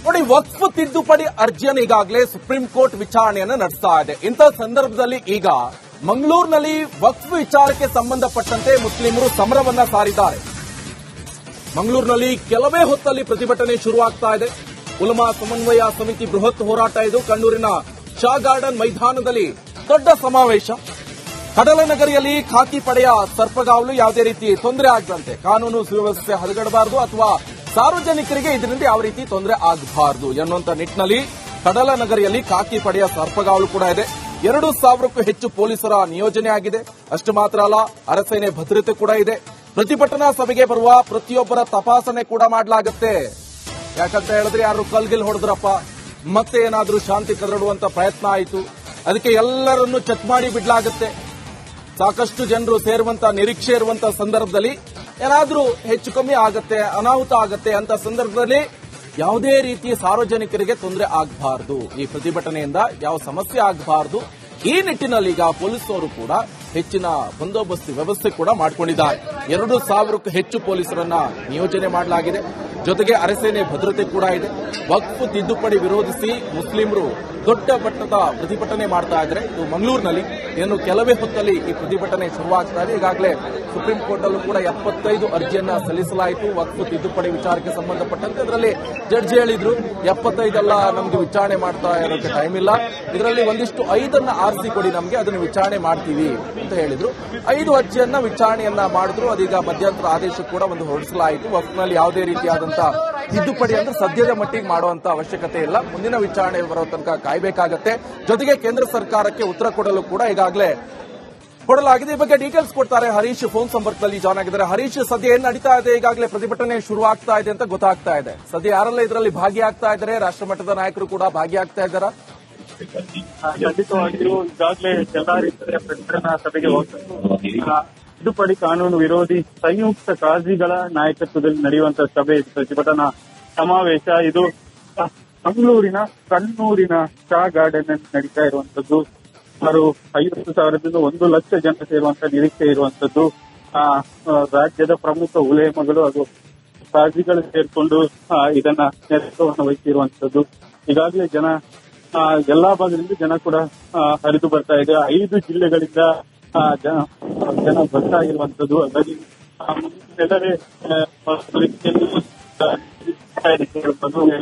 ನೋಡಿ, ವಕ್ಫ್ ತಿದ್ದುಪಡಿ ಅರ್ಜಿಯನ್ನು ಈಗಾಗಲೇ ಸುಪ್ರೀಂ ಕೋರ್ಟ್ ವಿಚಾರಣೆಯನ್ನು ನಡೆಸ್ತಾ ಇದೆ. ಇಂಥ ಸಂದರ್ಭದಲ್ಲಿ ಈಗ ಮಂಗಳೂರಿನಲ್ಲಿ ವಕ್ಫ್ ವಿಚಾರಕ್ಕೆ ಸಂಬಂಧಪಟ್ಟಂತೆ ಮುಸ್ಲಿಮರು ಸಮರವನ್ನ ಸಾರಿದ್ದಾರೆ. ಮಂಗಳೂರಿನಲ್ಲಿ ಕೆಲವೇ ಹೊತ್ತಲ್ಲಿ ಪ್ರತಿಭಟನೆ ಶುರುವಾಗ್ತಾ ಇದೆ. ಉಲಮಾ ಸಮನ್ವಯ ಸಮಿತಿ ಬೃಹತ್ ಹೋರಾಟ ಇದು. ಕಣ್ಣೂರಿನ ಶಾ ಗಾರ್ಡನ್ ಮೈದಾನದಲ್ಲಿ ದೊಡ್ಡ ಸಮಾವೇಶ. ಕಡಲನಗರಿಯಲ್ಲಿ ಖಾಕಿ ಪಡೆಯ ಸರ್ಪಗಾವಲು ಯಾವುದೇ ರೀತಿ ತೊಂದರೆ ಆಗದಂತೆ, ಕಾನೂನು ಸುವ್ಯವಸ್ಥೆ ಹದಗೆಡಬಾರದು ಅಥವಾ ಸಾರ್ವಜನಿಕರಿಗೆ ಇದರಿಂದ ಯಾವ ರೀತಿ ತೊಂದರೆ ಆಗಬಾರದು ಎನ್ನುವಂತ ನಿಟ್ಟಿನಲ್ಲಿ ಕಡಲನಗರಿಯಲ್ಲಿ ಖಾಕಿ ಪಡೆಯ ಸರ್ಪಗಾವಲು ಕೂಡ ಇದೆ. 2,000ಕ್ಕೂ ಹೆಚ್ಚು ಪೊಲೀಸರ ನಿಯೋಜನೆ ಆಗಿದೆ. ಅಷ್ಟು ಮಾತ್ರ ಅಲ್ಲ, ಅರಸೇನೆ ಭದ್ರತೆ ಕೂಡ ಇದೆ. ಪ್ರತಿಭಟನಾ ಸಭೆಗೆ ಬರುವ ಪ್ರತಿಯೊಬ್ಬರ ತಪಾಸಣೆ ಕೂಡ ಮಾಡಲಾಗುತ್ತೆ. ಯಾಕಂತ ಹೇಳಿದ್ರೆ ಯಾರು ಕಲ್ಗಿಲ್ ಹೊಡೆದ್ರಪ್ಪ, ಮತ್ತೆ ಏನಾದ್ರೂ ಶಾಂತಿ ಕದಡುವಂತ ಪ್ರಯತ್ನ ಆಯಿತು, ಅದಕ್ಕೆ ಎಲ್ಲರನ್ನೂ ಚೆಕ್ ಮಾಡಿ ಬಿಡಲಾಗುತ್ತೆ. ಸಾಕಷ್ಟು ಜನರು ಸೇರುವಂತ ನಿರೀಕ್ಷೆ ಇರುವಂತ ಸಂದರ್ಭದಲ್ಲಿ ಏನಾದ್ರೂ ಹೆಚ್ಚು ಕಮ್ಮಿ ಆಗತ್ತೆ, ಅನಾಹುತ ಆಗತ್ತೆ ಅಂತ ಸಂದರ್ಭದಲ್ಲಿ ಯಾವುದೇ ರೀತಿ ಸಾರ್ವಜನಿಕರಿಗೆ ತೊಂದರೆ ಆಗಬಾರದು, ಈ ಪ್ರತಿಭಟನೆಯಿಂದ ಯಾವ ಸಮಸ್ಯೆ ಆಗಬಾರದು. ಈ ನಿಟ್ಟಿನಲ್ಲಿ ಈಗ ಪೊಲೀಸರು ಕೂಡ ಹೆಚ್ಚಿನ ಬಂದೋಬಸ್ತ್ ವ್ಯವಸ್ಥೆ ಕೂಡ ಮಾಡಿಕೊಂಡಿದ್ದಾರೆ. 2,000ಕ್ಕೂ ಹೆಚ್ಚು ಪೊಲೀಸರನ್ನ ನಿಯೋಜನೆ ಮಾಡಲಾಗಿದೆ. ಜೊತೆಗೆ ಅರಸೇನೆ ಭದ್ರತೆ ಕೂಡ ಇದೆ. ವಕ್ಫ್ ತಿದ್ದುಪಡಿ ವಿರೋಧಿಸಿ ಮುಸ್ಲಿಮರು ದೊಡ್ಡ ಮಟ್ಟದ ಪ್ರತಿಭಟನೆ ಮಾಡ್ತಾ ಇದ್ದಾರೆ. ಇದು ಮಂಗಳೂರಿನಲ್ಲಿ ಇನ್ನು ಕೆಲವೇ ಹೊತ್ತಲ್ಲಿ ಈ ಪ್ರತಿಭಟನೆ ಶುರುವಾಗ್ತಾ ಇದೆ. ಈಗಾಗಲೇ ಸುಪ್ರೀಂ ಕೋರ್ಟ್ ಅಲ್ಲೂ ಕೂಡ 75 ಅರ್ಜಿಯನ್ನ ಸಲ್ಲಿಸಲಾಯಿತು ವಕ್ಫ್ ತಿದ್ದುಪಡಿ ವಿಚಾರಕ್ಕೆ ಸಂಬಂಧಪಟ್ಟಂತೆ. ಇದರಲ್ಲಿ ಜಡ್ಜ್ ಹೇಳಿದ್ರು 75 ಅಲ್ಲ, ನಮ್ಗೆ ವಿಚಾರಣೆ ಮಾಡ್ತಾ ಇರೋಕ್ಕೆ ಟೈಮ್ ಇಲ್ಲ, ಇದರಲ್ಲಿ ಒಂದಿಷ್ಟು 5 ಆರಿಸಿ ಕೊಡಿ, ನಮ್ಗೆ ಅದನ್ನು ವಿಚಾರಣೆ ಮಾಡ್ತೀವಿ ಅಂತ ಹೇಳಿದ್ರು. 5 ಅರ್ಜಿಯನ್ನ ವಿಚಾರಣೆಯನ್ನ ಮಾಡಿದ್ರು. ಅದೀಗ ಮಧ್ಯಂತರ ಆದೇಶ ಕೂಡ ಒಂದು ಹೊರಡಿಸಲಾಯಿತು. ವಕ್ಫ್ನಲ್ಲಿ ಯಾವುದೇ ರೀತಿಯಾದಂತಹ ತಿದ್ದುಪಡಿ ಅಂದ್ರೆ ಸದ್ಯದ ಮಟ್ಟಿಗೆ ಮಾಡುವಂತ ಅವಶ್ಯಕತೆ ಇಲ್ಲ, ಮುಂದಿನ ವಿಚಾರಣೆ ಬರೋ ತನಕ ಕಾಯಬೇಕಾಗತ್ತೆ. ಜೊತೆಗೆ ಕೇಂದ್ರ ಸರ್ಕಾರಕ್ಕೆ ಉತ್ತರ ಕೊಡಲು ಕೂಡ ಈಗಾಗಲೇ ಕೊಡಲಾಗಿದೆ. ಈ ಬಗ್ಗೆ ಡೀಟೇಲ್ಸ್ ಕೊಡ್ತಾರೆ ಹರೀಶ್ ಫೋನ್ ಸಂಪರ್ಕದಲ್ಲಿ ಜಾಯ್ನ್ ಆಗಿದ್ದಾರೆ. ಹರೀಶ್, ಸದ್ಯ ಏನ್ ನಡೀತಾ ಇದೆ? ಈಗಾಗಲೇ ಪ್ರತಿಭಟನೆ ಶುರುವಾಗ್ತಾ ಇದೆ ಅಂತ ಗೊತ್ತಾಗ್ತಾ ಇದೆ. ಸದ್ಯ ಯಾರೆಲ್ಲ ಇದರಲ್ಲಿ ಭಾಗಿಯಾಗ್ತಾ ಇದ್ದಾರೆ? ರಾಷ್ಟ್ರಮಟ್ಟದ ನಾಯಕರು ಕೂಡ ಭಾಗಿಯಾಗ್ತಾ ಇದ್ದಾರಾ? ಖಂಡಿತವಾಗಿಯೂ ಈಗಾಗಲೇ ಎಲ್ಲಾ ರೀತಿಯ ಪ್ರತಿಭಟನಾ ಸಭೆಗೆ ಹೋಗ್ತಾರೆ. ತಿದ್ದುಪಡಿ ಕಾನೂನು ವಿರೋಧಿ ಸಂಯುಕ್ತ ಕಾಜಿಗಳ ನಾಯಕತ್ವದಲ್ಲಿ ನಡೆಯುವಂತಹ ಸಭೆ, ಪ್ರತಿಭಟನಾ ಸಮಾವೇಶ ಇದು ಮಂಗಳೂರಿನ ಕಣ್ಣೂರಿನ ಶಾ ಗಾರ್ಡನ್ ನಡೀತಾ ಇರುವಂತದ್ದು. ಸುಮಾರು 50,000ದಿಂದ 1 ಲಕ್ಷ ಜನ ಸೇರುವಂತಹ ನಿರೀಕ್ಷೆ ಇರುವಂತದ್ದು. ರಾಜ್ಯದ ಪ್ರಮುಖ ಉಲೇಮಗಳು ಹಾಗೂ ಕಾಜಿಗಳು ಸೇರ್ಕೊಂಡು ಇದನ್ನ ನೇತೃತ್ವವನ್ನು ವಹಿಸಿರುವಂತದ್ದು. ಈಗಾಗಲೇ ಜನ ಎಲ್ಲಾ ಭಾಗದಿಂದ ಜನ ಕೂಡ ಹರಿದು ಬರ್ತಾ ಇದೆ. 5 ಜಿಲ್ಲೆಗಳಿಂದ ಜನ ಬರ್ತಾ ಇರುವಂತದ್ದು. ಹಾಗಾಗಿ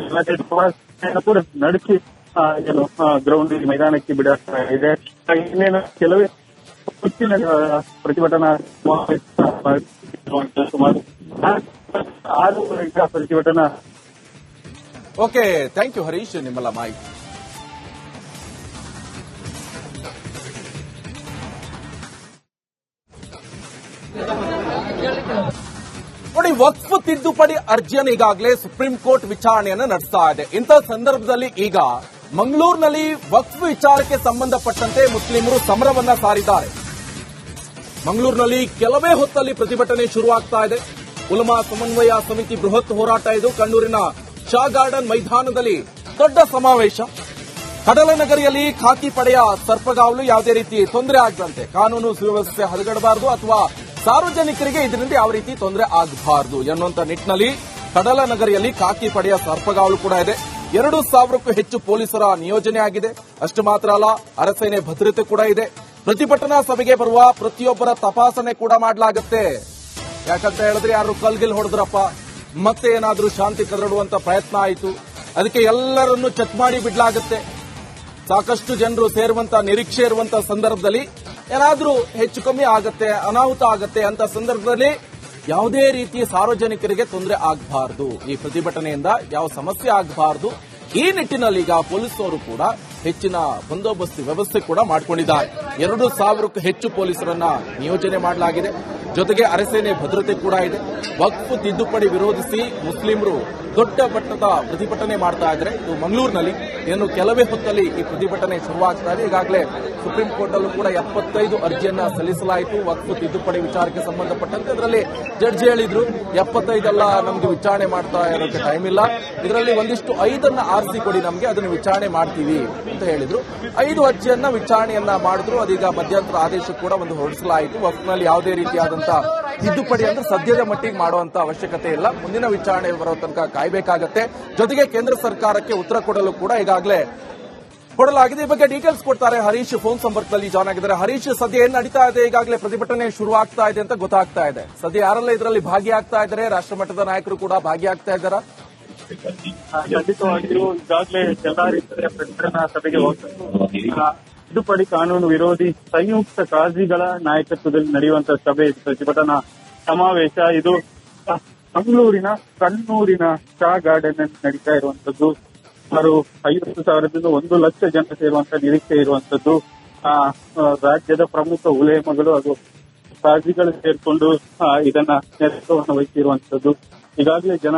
ಎಲ್ಲರೇ ಕೂಡ ನಡೆಸಿ ಏನು ಗ್ರೌಂಡ್ ಮೈದಾನಕ್ಕೆ ಬಿಡುತ್ತಾ ಇದೆ. ಇನ್ನೇನು ಕೆಲವೇ ಹೆಚ್ಚಿನ ಪ್ರತಿಭಟನಾ ಸುಮಾರು 6 ಗಂಟೆ ಪ್ರತಿಭಟನಾ. ಓಕೆ, ಥ್ಯಾಂಕ್ ಯು ಹರೀಶ್ ನಿಮ್ಮೆಲ್ಲ ಮಾಹಿತಿ. ನೋಡಿ, ವಕ್ಫ್ ತಿದ್ದುಪಡಿ ಅರ್ಜಿಯನ್ನು ಈಗಾಗಲೇ ಸುಪ್ರೀಂ ಕೋರ್ಟ್ ವಿಚಾರಣೆಯನ್ನು ನಡೆಸ್ತಾ ಇದೆ. ಇಂಥ ಸಂದರ್ಭದಲ್ಲಿ ಈಗ ಮಂಗಳೂರಿನಲ್ಲಿ ವಕ್ಫ್ ವಿಚಾರಕ್ಕೆ ಸಂಬಂಧಪಟ್ಟಂತೆ ಮುಸ್ಲಿಮರು ಸಮರವನ್ನ ಸಾರಿದ್ದಾರೆ. ಮಂಗಳೂರಿನಲ್ಲಿ ಕೆಲವೇ ಹೊತ್ತಲ್ಲಿ ಪ್ರತಿಭಟನೆ ಶುರುವಾಗ್ತಾ ಇದೆ. ಉಲಮಾ ಸಮನ್ವಯ ಸಮಿತಿ ಬೃಹತ್ ಹೋರಾಟ ಇದು. ಕಣ್ಣೂರಿನ ಶಾ ಗಾರ್ಡನ್ ಮೈದಾನದಲ್ಲಿ ದೊಡ್ಡ ಸಮಾವೇಶ. ಕಡಲನಗರಿಯಲ್ಲಿ ಖಾಕಿ ಪಡೆಯ ಸರ್ಪಗಾವಲು ಯಾವುದೇ ರೀತಿ ತೊಂದರೆ ಆಗದಂತೆ, ಕಾನೂನು ಸುವ್ಯವಸ್ಥೆ ಹದಗೆಡಬಾರದು ಅಥವಾ ಸಾರ್ವಜನಿಕರಿಗೆ ಇದರಿಂದ ಯಾವ ರೀತಿ ತೊಂದರೆ ಆಗಬಾರದು ಎನ್ನುವಂತ ನಿಟ್ಟಿನಲ್ಲಿ ಕಡಲನಗರಿಯಲ್ಲಿ ಖಾಕಿ ಪಡೆಯ ಸರ್ಪಗಾವಲು ಕೂಡ ಇದೆ. 2,000ಕ್ಕೂ ಹೆಚ್ಚು ಪೊಲೀಸರ ನಿಯೋಜನೆ ಆಗಿದೆ. ಅಷ್ಟು ಮಾತ್ರ ಅಲ್ಲ, ಅರಸೇನೆ ಭದ್ರತೆ ಕೂಡ ಇದೆ. ಪ್ರತಿಭಟನಾ ಸಭೆಗೆ ಬರುವ ಪ್ರತಿಯೊಬ್ಬರ ತಪಾಸಣೆ ಕೂಡ ಮಾಡಲಾಗುತ್ತೆ. ಯಾಕಂತ ಹೇಳಿದ್ರೆ ಯಾರು ಕಲ್ಗಿಲ್ ಹೊಡೆದ್ರಪ್ಪ, ಮತ್ತೆ ಏನಾದ್ರೂ ಶಾಂತಿ ಕದಡುವಂತ ಪ್ರಯತ್ನ ಆಯಿತು, ಅದಕ್ಕೆ ಎಲ್ಲರನ್ನೂ ಚೆಕ್ ಮಾಡಿ ಬಿಡಲಾಗುತ್ತೆ. ಸಾಕಷ್ಟು ಜನರು ಸೇರುವಂತ ನಿರೀಕ್ಷೆ ಇರುವಂತ ಸಂದರ್ಭದಲ್ಲಿ ಏನಾದ್ರೂ ಹೆಚ್ಚು ಕಮ್ಮಿ ಆಗತ್ತೆ, ಅನಾಹುತ ಆಗತ್ತೆ ಅಂತ ಸಂದರ್ಭದಲ್ಲಿ ಯಾವುದೇ ರೀತಿ ಸಾರ್ವಜನಿಕರಿಗೆ ತೊಂದರೆ ಆಗಬಾರದು, ಈ ಪ್ರತಿಭಟನೆಯಿಂದ ಯಾವ ಸಮಸ್ಯೆ ಆಗಬಾರದು. ಈ ನಿಟ್ಟಿನಲ್ಲಿ ಈಗ ಪೊಲೀಸರು ಕೂಡ ಹೆಚ್ಚಿನ ಬಂದೋಬಸ್ತ್ ವ್ಯವಸ್ಥೆ ಕೂಡ ಮಾಡಿಕೊಂಡಿದ್ದಾರೆ. 2,000ಕ್ಕೂ ಹೆಚ್ಚು ಪೊಲೀಸರನ್ನ ನಿಯೋಜನೆ ಮಾಡಲಾಗಿದೆ. ಜೊತೆಗೆ ಅರಸೇನೆ ಭದ್ರತೆ ಕೂಡ ಇದೆ. ವಕ್ಫ್ ತಿದ್ದುಪಡಿ ವಿರೋಧಿಸಿ ಮುಸ್ಲಿಮರು ದೊಡ್ಡ ಮಟ್ಟದ ಪ್ರತಿಭಟನೆ ಮಾಡ್ತಾ ಇದ್ದಾರೆ. ಇದು ಮಂಗಳೂರಿನಲ್ಲಿ ಇನ್ನು ಕೆಲವೇ ಹೊತ್ತಲ್ಲಿ ಈ ಪ್ರತಿಭಟನೆ ಶುರುವಾಗ್ತಾ ಇದೆ. ಈಗಾಗಲೇ ಸುಪ್ರೀಂ ಕೋರ್ಟ್ ಅಲ್ಲೂ ಕೂಡ 75 ಅರ್ಜಿಯನ್ನ ಸಲ್ಲಿಸಲಾಯಿತು ವಕ್ಫ್ ತಿದ್ದುಪಡಿ ವಿಚಾರಕ್ಕೆ ಸಂಬಂಧಪಟ್ಟಂತೆ. ಇದರಲ್ಲಿ ಜಡ್ಜ್ ಹೇಳಿದ್ರು 75 ಅಲ್ಲ, ನಮ್ಗೆ ವಿಚಾರಣೆ ಮಾಡ್ತಾ ಇರೋಕ್ಕೆ ಟೈಮ್ ಇಲ್ಲ, ಇದರಲ್ಲಿ ಒಂದಿಷ್ಟು 5 ಆರಿಸಿ ಕೊಡಿ, ನಮ್ಗೆ ಅದನ್ನು ವಿಚಾರಣೆ ಮಾಡ್ತೀವಿ ಅಂತ ಹೇಳಿದ್ರು. 5 ಅರ್ಜಿಯನ್ನ ವಿಚಾರಣೆಯನ್ನ ಮಾಡಿದ್ರು. ಅದೀಗ ಮಧ್ಯಂತರ ಆದೇಶ ಕೂಡ ಒಂದು ಹೊರಡಿಸಲಾಯಿತು. ವಕ್ಫ್ನಲ್ಲಿ ಯಾವುದೇ ರೀತಿಯಾದಂತಹ ತಿದ್ದುಪಡಿ ಅಂದ್ರೆ ಸದ್ಯದ ಮಟ್ಟಿಗೆ ಮಾಡುವಂತ ಅವಶ್ಯಕತೆ ಇಲ್ಲ. ಮುಂದಿನ ವಿಚಾರಣೆ ಬರೋ ತನಕ ಕಾಯಬೇಕಾಗತ್ತೆ. ಜೊತೆಗೆ ಕೇಂದ್ರ ಸರ್ಕಾರಕ್ಕೆ ಉತ್ತರ ಕೊಡಲು ಕೂಡ ಈಗಾಗಲೇ ಕೊಡಲಾಗಿದೆ. ಈ ಬಗ್ಗೆ ಡೀಟೇಲ್ಸ್ ಕೊಡ್ತಾರೆ ಹರೀಶ್ ಫೋನ್ ಸಂಪರ್ಕದಲ್ಲಿ ಜಾಯ್ನ್ ಆಗಿದ್ದಾರೆ. ಹರೀಶ್, ಸದ್ಯ ಏನ್ ನಡೀತಾ ಇದೆ? ಈಗಾಗಲೇ ಪ್ರತಿಭಟನೆ ಶುರು ಆಗ್ತಾ ಇದೆ ಅಂತ ಗೊತ್ತಾಗ್ತಾ ಇದೆ. ಸದ್ಯ ಯಾರೆಲ್ಲ ಇದರಲ್ಲಿ ಭಾಗಿಯಾಗ್ತಾ ಇದ್ದಾರೆ? ರಾಷ್ಟ್ರಮಟ್ಟದ ನಾಯಕರು ಕೂಡ ಭಾಗಿಯಾಗ್ತಾ ಇದ್ದಾರಾ? ಖಂಡಿತವಾಗಿಯೂ ಈಗಾಗಲೇ ಎಲ್ಲಾ ರೀತಿಯ ಪ್ರತಿಭಟನಾ ಸಭೆಗೆ ಹೋಗ್ತಾರೆ. ತಿದ್ದುಪಡಿ ಕಾನೂನು ವಿರೋಧಿ ಸಂಯುಕ್ತ ಕಾಜಿಗಳ ನಾಯಕತ್ವದಲ್ಲಿ ನಡೆಯುವಂತಹ ಸಭೆ, ಪ್ರತಿಭಟನಾ ಸಮಾವೇಶ ಇದು ಮಂಗಳೂರಿನ ಕಣ್ಣೂರಿನ ಶಾ ಗಾರ್ಡನ್ ನಲ್ಲಿ ನಡೀತಾ ಇರುವಂತದ್ದು. ಸುಮಾರು 50,000ದಿಂದ 1 ಲಕ್ಷ ಜನ ಸೇರುವಂತ ನಿರೀಕ್ಷೆ ಇರುವಂತದ್ದು. ರಾಜ್ಯದ ಪ್ರಮುಖ ಉಲೇಮಗಳು ಹಾಗೂ ಕಾಜಿಗಳು ಸೇರ್ಕೊಂಡು ಇದನ್ನ ನೇತೃತ್ವವನ್ನು ವಹಿಸಿರುವಂತದ್ದು. ಈಗಾಗಲೇ ಜನ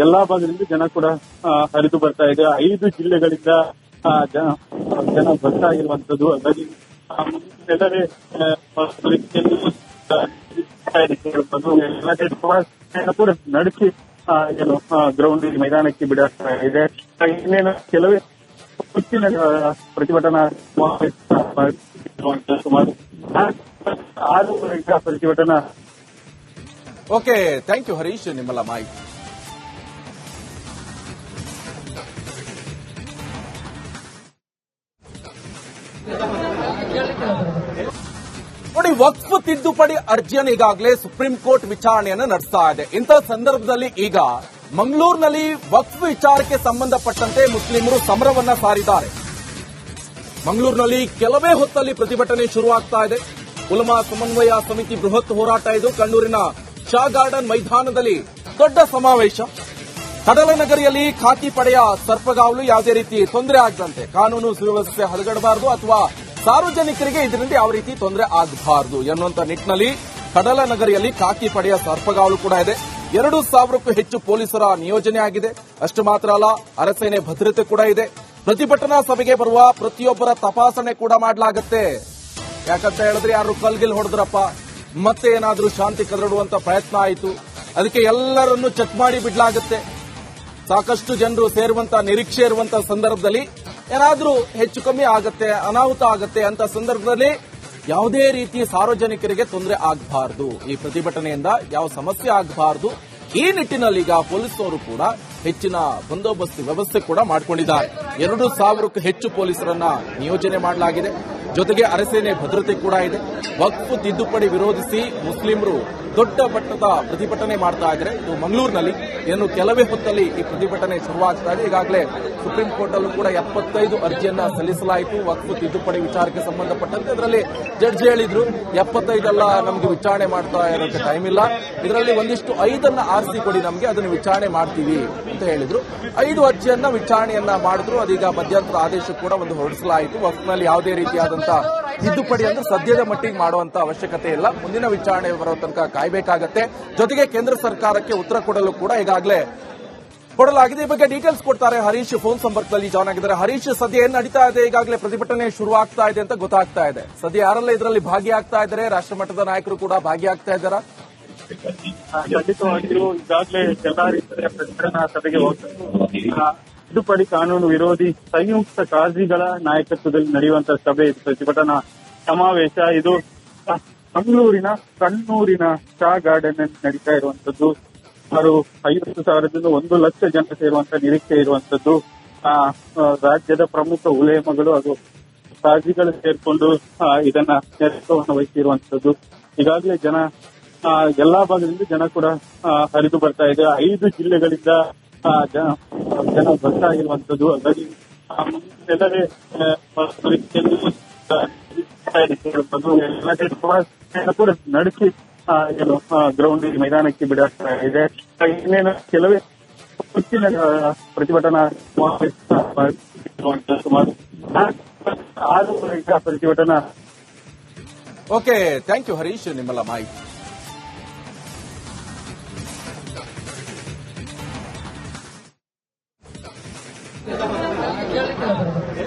ಎಲ್ಲಾ ಭಾಗದಿಂದ ಜನ ಕೂಡ ಹರಿದು ಬರ್ತಾ ಇದೆ. 5 ಜಿಲ್ಲೆಗಳಿಂದ ಜನ ಬರ್ತಾ ಇರುವಂತದ್ದು. ಹಾಗಾಗಿ ಎಲ್ಲರೇ ಕೂಡ ನಡೆಸಿ ಏನು ಗ್ರೌಂಡ್ ಮೈದಾನಕ್ಕೆ ಬಿಡುತ್ತಾ ಇದೆ. ಇನ್ನೇನು ಕೆಲವೇ ಹೆಚ್ಚಿನ ಪ್ರತಿಭಟನಾ ಸುಮಾರು 6 ಪ್ರತಿಭಟನಾ. ಓಕೆ, ಥ್ಯಾಂಕ್ ಯು ಹರೀಶ್ ನಿಮ್ಮೆಲ್ಲ ಮಾಹಿತಿ. ನೋಡಿ, ವಕ್ಫ್ ತಿದ್ದುಪಡಿ ಅರ್ಜಿಯನ್ನು ಈಗಾಗಲೇ ಸುಪ್ರೀಂ ಕೋರ್ಟ್ ವಿಚಾರಣೆಯನ್ನು ನಡೆಸ್ತಾ ಇದೆ. ಇಂಥ ಸಂದರ್ಭದಲ್ಲಿ ಈಗ ಮಂಗಳೂರಿನಲ್ಲಿ ವಕ್ಫ್ ವಿಚಾರಕ್ಕೆ ಸಂಬಂಧಪಟ್ಟಂತೆ ಮುಸ್ಲಿಮರು ಸಮರವನ್ನ ಸಾರಿದ್ದಾರೆ. ಮಂಗಳೂರಿನಲ್ಲಿ ಕೆಲವೇ ಹೊತ್ತಲ್ಲಿ ಪ್ರತಿಭಟನೆ ಶುರುವಾಗ್ತಾ ಇದೆ. ಉಲಮಾ ಸಮನ್ವಯ ಸಮಿತಿ ಬೃಹತ್ ಹೋರಾಟ ಇದು. ಕಣ್ಣೂರಿನ ಶಾ ಗಾರ್ಡನ್ ಮೈದಾನದಲ್ಲಿ ದೊಡ್ಡ ಸಮಾವೇಶ. ಕಡಲನಗರಿಯಲ್ಲಿ ಖಾಕಿ ಪಡೆಯ ಸರ್ಪಗಾವಲು, ಯಾವುದೇ ರೀತಿ ತೊಂದರೆ ಆಗದಂತೆ ಕಾನೂನು ಸುವ್ಯವಸ್ಥೆ ಹದಗೆಡಬಾರದು ಅಥವಾ ಸಾರ್ವಜನಿಕರಿಗೆ ಇದರಿಂದ ಯಾವ ರೀತಿ ತೊಂದರೆ ಆಗಬಾರದು ಎನ್ನುವಂತ ನಿಟ್ಟಿನಲ್ಲಿ ಕಡಲನಗರಿಯಲ್ಲಿ ಖಾಕಿ ಪಡೆಯ ಸರ್ಪಗಾವಲು ಕೂಡ ಇದೆ. 2,000ಕ್ಕೂ ಹೆಚ್ಚು ಪೊಲೀಸರ ನಿಯೋಜನೆ ಆಗಿದೆ. ಅಷ್ಟು ಮಾತ್ರ ಅಲ್ಲ, ಅರಸೇನೆ ಭದ್ರತೆ ಕೂಡ ಇದೆ. ಪ್ರತಿಭಟನಾ ಸಭೆಗೆ ಬರುವ ಪ್ರತಿಯೊಬ್ಬರ ತಪಾಸಣೆ ಕೂಡ ಮಾಡಲಾಗುತ್ತೆ. ಯಾಕಂತ ಹೇಳಿದ್ರೆ ಯಾರು ಕಲ್ಗಿಲ್ ಹೊಡೆದ್ರಪ್ಪ, ಮತ್ತೆ ಏನಾದ್ರೂ ಶಾಂತಿ ಕದಡುವಂತ ಪ್ರಯತ್ನ ಆಯಿತು, ಅದಕ್ಕೆ ಎಲ್ಲರನ್ನೂ ಚೆಕ್ ಮಾಡಿ ಬಿಡಲಾಗುತ್ತೆ. ಸಾಕಷ್ಟು ಜನರು ಸೇರುವಂತ ನಿರೀಕ್ಷೆ ಇರುವಂತಹ ಸಂದರ್ಭದಲ್ಲಿ ಏನಾದ್ರೂ ಹೆಚ್ಚು ಕಮ್ಮಿ ಆಗತ್ತೆ, ಅನಾಹುತ ಆಗತ್ತೆ ಅಂತ ಸಂದರ್ಭದಲ್ಲಿ ಯಾವುದೇ ರೀತಿ ಸಾರ್ವಜನಿಕರಿಗೆ ತೊಂದರೆ ಆಗಬಾರದು, ಈ ಪ್ರತಿಭಟನೆಯಿಂದ ಯಾವ ಸಮಸ್ಯೆ ಆಗಬಾರದು. ಈ ನಿಟ್ಟಿನಲ್ಲಿ ಈಗ ಪೊಲೀಸರು ಕೂಡ ಹೆಚ್ಚಿನ ಬಂದೋಬಸ್ತ್ ವ್ಯವಸ್ಥೆ ಕೂಡ ಮಾಡಿಕೊಂಡಿದ್ದಾರೆ. 2,000ಕ್ಕೂ ಹೆಚ್ಚು ಪೊಲೀಸರನ್ನ ನಿಯೋಜನೆ ಮಾಡಲಾಗಿದೆ. ಜೊತೆಗೆ ಅರಸೇನೆ ಭದ್ರತೆ ಕೂಡ ಇದೆ. ವಕ್ಫ್ ತಿದ್ದುಪಡಿ ವಿರೋಧಿಸಿ ಮುಸ್ಲಿಮರು ದೊಡ್ಡ ಮಟ್ಟದ ಪ್ರತಿಭಟನೆ ಮಾಡ್ತಾ ಇದ್ದಾರೆ. ಇದು ಮಂಗಳೂರಿನಲ್ಲಿ ಇನ್ನು ಕೆಲವೇ ಹೊತ್ತಲ್ಲಿ ಈ ಪ್ರತಿಭಟನೆ ಶುರುವಾಗ್ತಾ ಇದೆ. ಈಗಾಗಲೇ ಸುಪ್ರೀಂ ಕೋರ್ಟ್ ಅಲ್ಲೂ ಕೂಡ 75 ಅರ್ಜಿಯನ್ನ ಸಲ್ಲಿಸಲಾಯಿತು ವಕ್ಫ್ ತಿದ್ದುಪಡಿ ವಿಚಾರಕ್ಕೆ ಸಂಬಂಧಪಟ್ಟಂತೆ. ಇದರಲ್ಲಿ ಜಡ್ಜ್ ಹೇಳಿದ್ರು 75 ಅಲ್ಲ, ನಮಗೆ ವಿಚಾರಣೆ ಮಾಡ್ತಾ ಇರೋಕ್ಕೆ ಟೈಮ್ ಇಲ್ಲ, ಇದರಲ್ಲಿ ಒಂದಿಷ್ಟು 5 ಆರಿಸಿ ಕೊಡಿ, ನಮಗೆ ಅದನ್ನು ವಿಚಾರಣೆ ಮಾಡ್ತೀವಿ ಅಂತ ಹೇಳಿದ್ರು. 5 ಅರ್ಜಿಯನ್ನ ವಿಚಾರಣೆಯನ್ನ ಮಾಡಿದ್ರು. ಅದೀಗ ಮಧ್ಯಂತರ ಆದೇಶ ಕೂಡ ಒಂದು ಹೊರಡಿಸಲಾಯಿತು. ವಕ್ಫ್ನಲ್ಲಿ ಯಾವುದೇ ರೀತಿಯಾದಂತಹ ತಿದ್ದುಪಡಿ ಅಂದ್ರೆ ಸದ್ಯದ ಮಟ್ಟಿಗೆ ಮಾಡುವಂತ ಅವಶ್ಯಕತೆ ಇಲ್ಲ. ಮುಂದಿನ ವಿಚಾರಣೆ ಬರೋ ತನಕ ಕಾಯಬೇಕಾಗತ್ತೆ. ಜೊತೆಗೆ ಕೇಂದ್ರ ಸರ್ಕಾರಕ್ಕೆ ಉತ್ತರ ಕೊಡಲು ಕೂಡ ಈಗಾಗಲೇ ಕೊಡಲಾಗಿದೆ. ಈ ಬಗ್ಗೆ ಡೀಟೇಲ್ಸ್ ಕೊಡ್ತಾರೆ ಹರೀಶ್ ಫೋನ್ ಸಂಪರ್ಕದಲ್ಲಿ ಜಾಯ್ನ್ ಆಗಿದ್ದಾರೆ. ಹರೀಶ್, ಸದ್ಯ ಏನ್ ನಡೀತಾ ಇದೆ? ಈಗಾಗಲೇ ಪ್ರತಿಭಟನೆ ಶುರು ಆಗ್ತಾ ಇದೆ ಅಂತ ಗೊತ್ತಾಗ್ತಾ ಇದೆ. ಸದ್ಯ ಯಾರೆಲ್ಲ ಇದರಲ್ಲಿ ಭಾಗಿಯಾಗ್ತಾ ಇದ್ದಾರೆ? ರಾಷ್ಟ್ರಮಟ್ಟದ ನಾಯಕರು ಕೂಡ ಭಾಗಿಯಾಗ್ತಾ ಇದ್ದಾರಾ? ಖಂಡಿತವಾಗಿಯೂ ಈಗಾಗಲೇ ಎಲ್ಲಾ ರೀತಿಯ ಪ್ರತಿಭಟನಾ ಸಭೆಗೆ ಹೋಗ್ತಾರೆ. ತಿದ್ದುಪಡಿ ಕಾನೂನು ವಿರೋಧಿ ಸಂಯುಕ್ತ ಕಾಜಿಗಳ ನಾಯಕತ್ವದಲ್ಲಿ ನಡೆಯುವಂತಹ ಸಭೆ, ಪ್ರತಿಭಟನಾ ಸಮಾವೇಶ ಇದು ಮಂಗಳೂರಿನ ಕಣ್ಣೂರಿನ ಶಾ ಗಾರ್ಡನ್ ನಲ್ಲಿ ನಡೀತಾ ಇರುವಂತದ್ದು. ಸುಮಾರು 50,000ದಿಂದ 1 ಲಕ್ಷ ಜನ ಸೇರುವಂತ ನಿರೀಕ್ಷೆ ಇರುವಂತದ್ದು. ರಾಜ್ಯದ ಪ್ರಮುಖ ಉಲೇಮಗಳು ಹಾಗೂ ಕಾಜಿಗಳು ಸೇರ್ಕೊಂಡು ಇದನ್ನ ನೇತೃತ್ವವನ್ನು ವಹಿಸಿರುವಂತದ್ದು. ಈಗಾಗಲೇ ಜನ ಎಲ್ಲಾ ಭಾಗದಿಂದ ಜನ ಕೂಡ ಹರಿದು ಬರ್ತಾ ಇದೆ. 5 ಜಿಲ್ಲೆಗಳಿಂದ ಜನ ಬರ್ತಾ ಇರುವಂತದ್ದು. ಹಾಗಾಗಿ ಎಲ್ಲರೇ ಕೂಡ ನಡೆಸಿ ಏನು ಗ್ರೌಂಡ್ ಮೈದಾನಕ್ಕೆ ಬಿಡುತ್ತಾ ಇದೆ. ಇನ್ನೇನು ಕೆಲವೇ ಹೆಚ್ಚಿನ ಪ್ರತಿಭಟನಾ ಸುಮಾರು 6 ಪ್ರತಿಭಟನಾ. ಓಕೆ, ಥ್ಯಾಂಕ್ ಯು ಹರೀಶ್ ನಿಮ್ಮೆಲ್ಲ ಮಾಹಿತಿ.